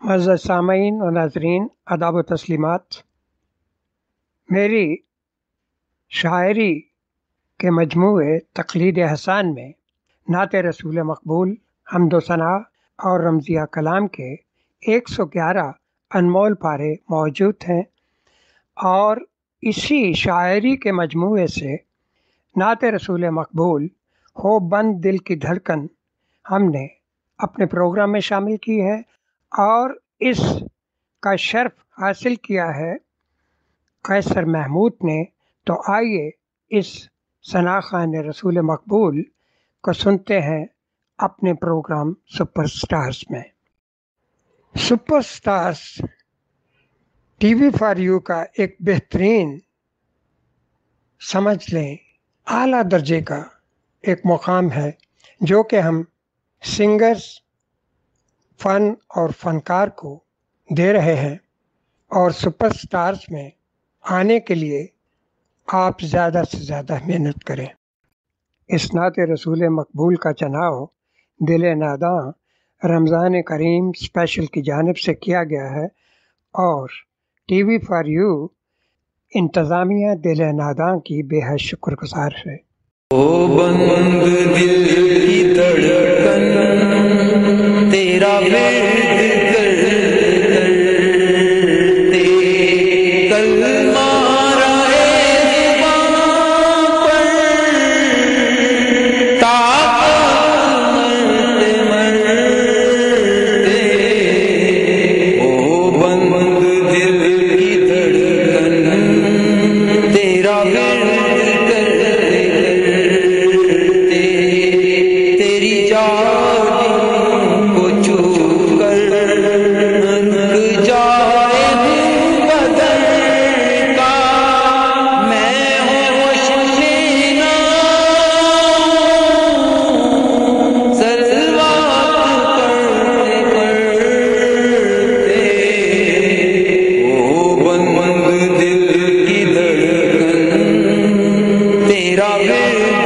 معزز سامعین و ناظرین، آداب و تسلیمات۔ میری شاعری کے مجموعے تقلید حسان میں نعت رسول مقبول، حمد و ثنا اور رمزیہ کلام کے 111 انمول پارے موجود ہیں، اور اسی شاعری کے مجموعے سے نعت رسول مقبول ہو بند دل کی دھڑکن ہم نے اپنے پروگرام میں شامل کی ہے، اور اس کا شرف حاصل کیا ہے قیصر محمود نے۔ تو آئیے اس ثنا خوان رسول مقبول کو سنتے ہیں اپنے پروگرام سپر سٹارز میں۔ Super stars T V for you کا ایک بہترین، سمجھ لیں اعلیٰ درجے کا ایک مقام ہے جو کہ ہم سنگرز، فن اور فنکار کو دے رہے ہیں، اور سپر سٹارز میں آنے کے لیے آپ زیادہ سے زیادہ محنت کریں۔ اس نعت رسول مقبول کا چناؤ دل ناداں رمضان کریم اسپیشل کی جانب سے کیا گیا ہے، اور ٹی وی فار یو انتظامیہ دل ناداں کی بے حد شکر گزار ہے۔ او بند دل کی دھڑکن تیرا ورد کرتے کلمہ رہے زباں پر تا مرتے۔ او بند دل کی دھڑکن تیرا ورد تیرا